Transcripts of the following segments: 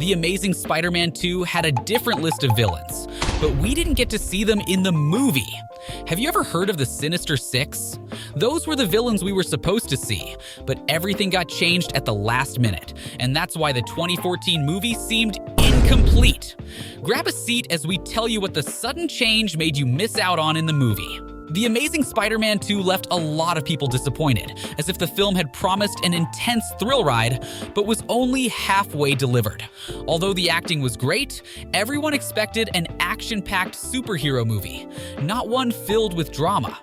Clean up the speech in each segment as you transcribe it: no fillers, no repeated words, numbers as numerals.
The Amazing Spider-Man 2 had a different list of villains, but we didn't get to see them in the movie. Have you ever heard of the Sinister Six? Those were the villains we were supposed to see, but everything got changed at the last minute, and that's why the 2014 movie seemed incomplete. Grab a seat as we tell you what the sudden change made you miss out on in the movie. The Amazing Spider-Man 2 left a lot of people disappointed, as if the film had promised an intense thrill ride, but was only halfway delivered. Although the acting was great, everyone expected an action-packed superhero movie, not one filled with drama.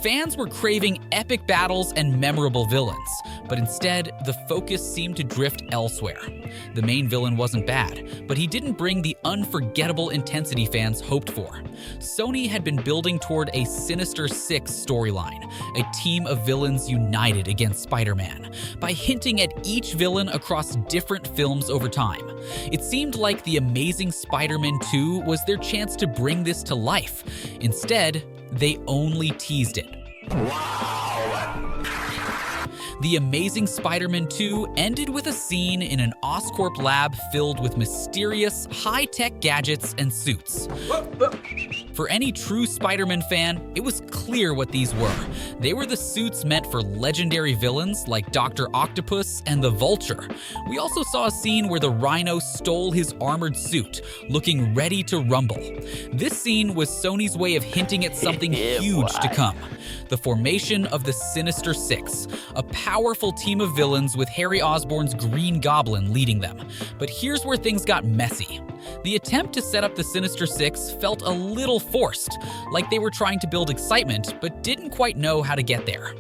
Fans were craving epic battles and memorable villains, but instead, the focus seemed to drift elsewhere. The main villain wasn't bad, but he didn't bring the unforgettable intensity fans hoped for. Sony had been building toward a Sinister Six storyline, a team of villains united against Spider-Man, by hinting at each villain across different films over time. It seemed like The Amazing Spider-Man 2 was their chance to bring this to life. Instead, they only teased it. The Amazing Spider-Man 2 ended with a scene in an Oscorp lab filled with mysterious, high-tech gadgets and suits. For any true Spider-Man fan, it was clear what these were. They were the suits meant for legendary villains like Dr. Octopus and the Vulture. We also saw a scene where the Rhino stole his armored suit, looking ready to rumble. This scene was Sony's way of hinting at something huge to come. The formation of the Sinister Six, a powerful team of villains with Harry Osborn's Green Goblin leading them. But here's where things got messy. The attempt to set up the Sinister Six felt a little forced, like they were trying to build excitement but didn't quite know how to get there.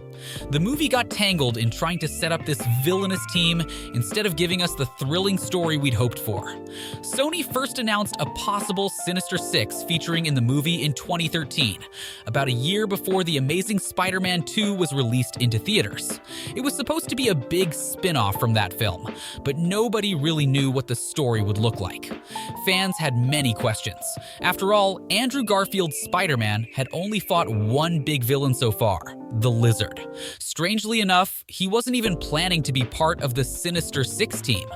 The movie got tangled in trying to set up this villainous team instead of giving us the thrilling story we'd hoped for. Sony first announced a possible Sinister Six featuring in the movie in 2013, about a year before The Amazing Spider-Man 2 was released into theaters. It was supposed to be a big spin-off from that film, but nobody really knew what the story would look like. Fans had many questions. After all, Andrew Garfield's Spider-Man had only fought one big villain so far, the Lizard. Strangely enough, he wasn't even planning to be part of the Sinister Six team.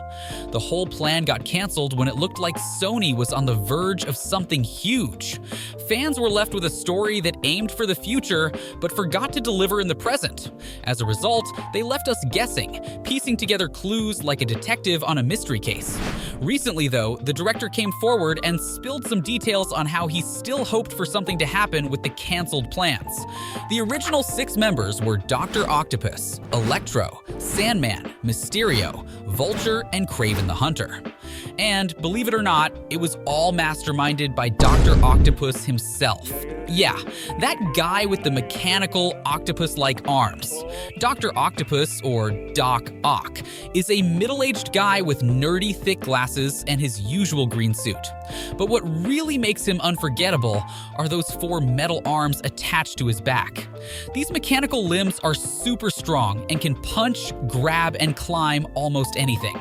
The whole plan got canceled when it looked like Sony was on the verge of something huge. Fans were left with a story that aimed for the future, but forgot to deliver in the present. As a result, they left us guessing, piecing together clues like a detective on a mystery case. Recently, though, the director came forward and spilled some details on how he still hoped for something to happen with the canceled plans. The original 6 members were Dr. Octopus, Electro, Sandman, Mysterio, Vulture, and Kraven the Hunter. And believe it or not, it was all masterminded by Dr. Octopus himself. Yeah, that guy with the mechanical octopus-like arms. Dr. Octopus, or Doc Ock, is a middle-aged guy with nerdy thick glasses and his usual green suit. But what really makes him unforgettable are those 4 metal arms attached to his back. These mechanical limbs are super strong and can punch, grab, and climb almost anything.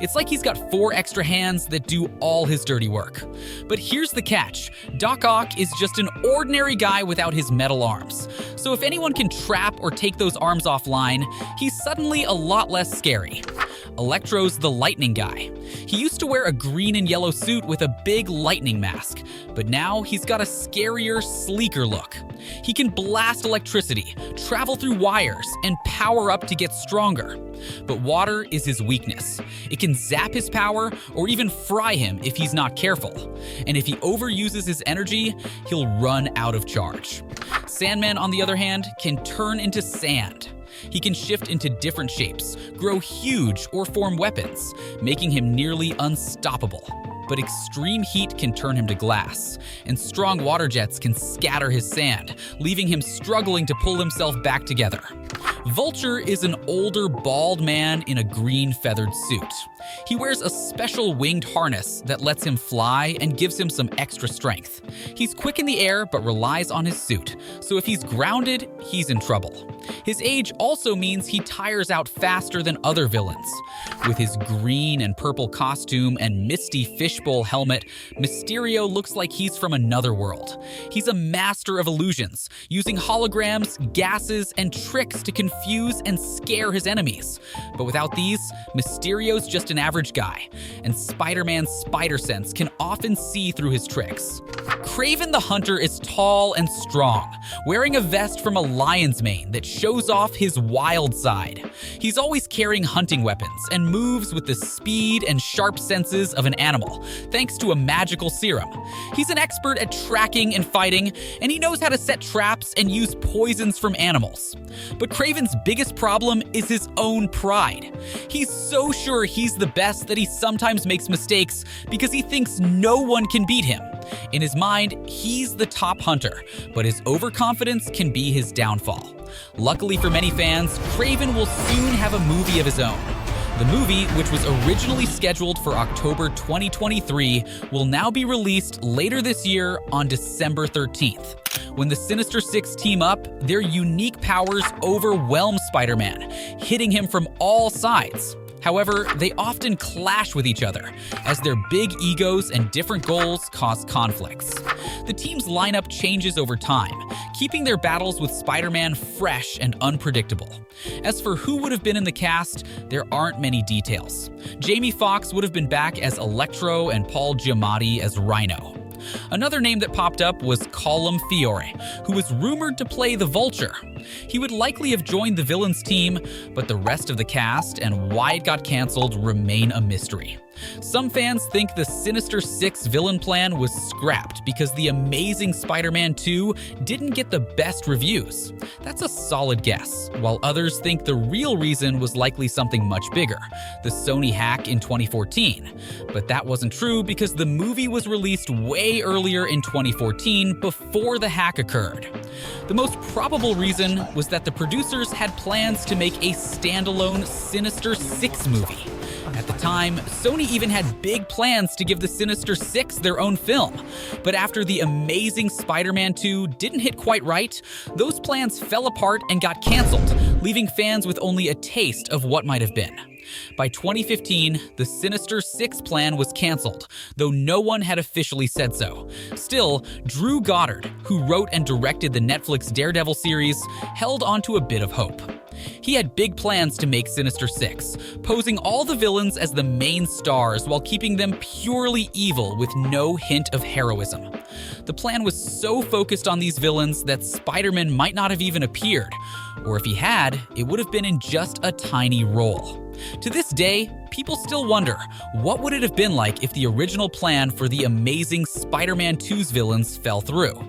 It's like he's got 4 extra hands that do all his dirty work. But here's the catch. Doc Ock is just an ordinary guy without his metal arms. So if anyone can trap or take those arms offline, he's suddenly a lot less scary. Electro's the lightning guy. He used to wear a green and yellow suit with a big lightning mask, but now he's got a scarier, sleeker look. He can blast electricity, travel through wires, and power up to get stronger. But water is his weakness. It can zap his power or even fry him if he's not careful. And if he overuses his energy, he'll run out of charge. Sandman, on the other hand, can turn into sand. He can shift into different shapes, grow huge, or form weapons, making him nearly unstoppable. But extreme heat can turn him to glass, and strong water jets can scatter his sand, leaving him struggling to pull himself back together. Vulture is an older, bald man in a green feathered suit. He wears a special winged harness that lets him fly and gives him some extra strength. He's quick in the air but relies on his suit, so if he's grounded, he's in trouble. His age also means he tires out faster than other villains. With his green and purple costume and misty fishbowl helmet, Mysterio looks like he's from another world. He's a master of illusions, using holograms, gases, and tricks to confuse and scare his enemies. But without these, Mysterio's just an an average guy, and Spider-Man's spider sense can often see through his tricks. Kraven the Hunter is tall and strong, wearing a vest from a lion's mane that shows off his wild side. He's always carrying hunting weapons and moves with the speed and sharp senses of an animal, thanks to a magical serum. He's an expert at tracking and fighting, and he knows how to set traps and use poisons from animals. But Kraven's biggest problem is his own pride. He's so sure he's the best that he sometimes makes mistakes because he thinks no one can beat him. In his mind, he's the top hunter, but his overconfidence can be his downfall. Luckily for many fans, Kraven will soon have a movie of his own. The movie, which was originally scheduled for October 2023, will now be released later this year on December 13th. When the Sinister Six team up, their unique powers overwhelm Spider-Man, hitting him from all sides. However, they often clash with each other, as their big egos and different goals cause conflicts. The team's lineup changes over time, keeping their battles with Spider-Man fresh and unpredictable. As for who would have been in the cast, there aren't many details. Jamie Foxx would have been back as Electro and Paul Giamatti as Rhino. Another name that popped up was Colum Fiore, who was rumored to play the Vulture. He would likely have joined the villains team, but the rest of the cast and why it got canceled remain a mystery. Some fans think the Sinister Six villain plan was scrapped because The Amazing Spider-Man 2 didn't get the best reviews. That's a solid guess, while others think the real reason was likely something much bigger, the Sony hack in 2014. But that wasn't true because the movie was released way earlier in 2014 before the hack occurred. The most probable reason was that the producers had plans to make a standalone Sinister Six movie. At the time, Sony even had big plans to give the Sinister Six their own film. But after The Amazing Spider-Man 2 didn't hit quite right, those plans fell apart and got canceled, leaving fans with only a taste of what might have been. By 2015, the Sinister Six plan was canceled, though no one had officially said so. Still, Drew Goddard, who wrote and directed the Netflix Daredevil series, held onto a bit of hope. He had big plans to make Sinister Six, posing all the villains as the main stars while keeping them purely evil with no hint of heroism. The plan was so focused on these villains that Spider-Man might not have even appeared, or if he had, it would have been in just a tiny role. To this day, people still wonder, what would it have been like if the original plan for The Amazing Spider-Man 2's villains fell through?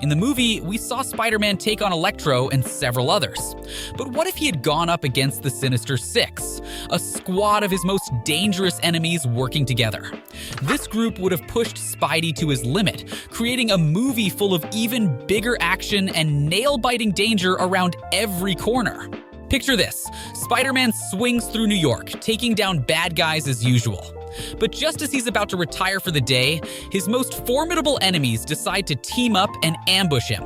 In the movie, we saw Spider-Man take on Electro and several others. But what if he had gone up against the Sinister Six, a squad of his most dangerous enemies working together? This group would have pushed Spidey to his limit, creating a movie full of even bigger action and nail-biting danger around every corner. Picture this, Spider-Man swings through New York, taking down bad guys as usual. But just as he's about to retire for the day, his most formidable enemies decide to team up and ambush him.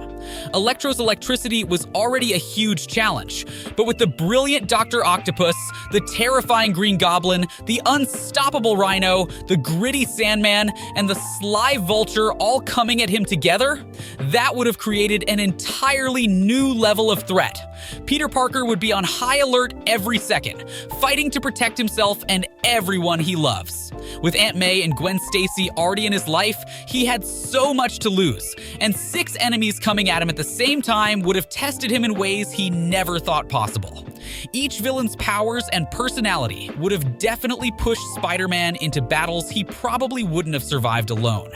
Electro's electricity was already a huge challenge, but with the brilliant Dr. Octopus, the terrifying Green Goblin, the unstoppable Rhino, the gritty Sandman, and the sly Vulture all coming at him together, that would have created an entirely new level of threat. Peter Parker would be on high alert every second, fighting to protect himself and everyone he loves. With Aunt May and Gwen Stacy already in his life, he had so much to lose, and 6 enemies coming at him at the same time would have tested him in ways he never thought possible. Each villain's powers and personality would have definitely pushed Spider-Man into battles he probably wouldn't have survived alone.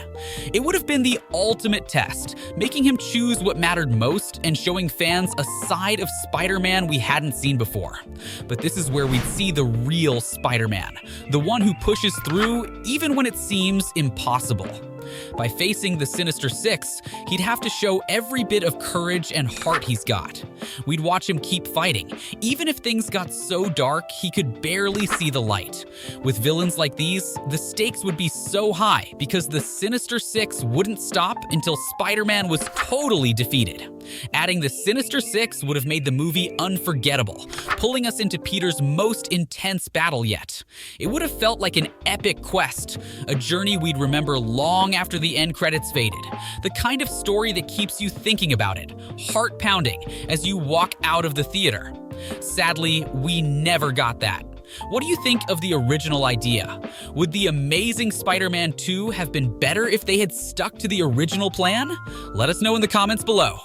It would have been the ultimate test, making him choose what mattered most and showing fans a side of Spider-Man we hadn't seen before. But this is where we'd see the real Spider-Man, the one who pushes through even when it seems impossible. By facing the Sinister Six, he'd have to show every bit of courage and heart he's got. We'd watch him keep fighting, even if things got so dark he could barely see the light. With villains like these, the stakes would be so high because the Sinister Six wouldn't stop until Spider-Man was totally defeated. Adding the Sinister Six would have made the movie unforgettable, pulling us into Peter's most intense battle yet. It would have felt like an epic quest, a journey we'd remember long after the end credits faded, the kind of story that keeps you thinking about it, heart-pounding, as you walk out of the theater. Sadly, we never got that. What do you think of the original idea? Would The Amazing Spider-Man 2 have been better if they had stuck to the original plan? Let us know in the comments below.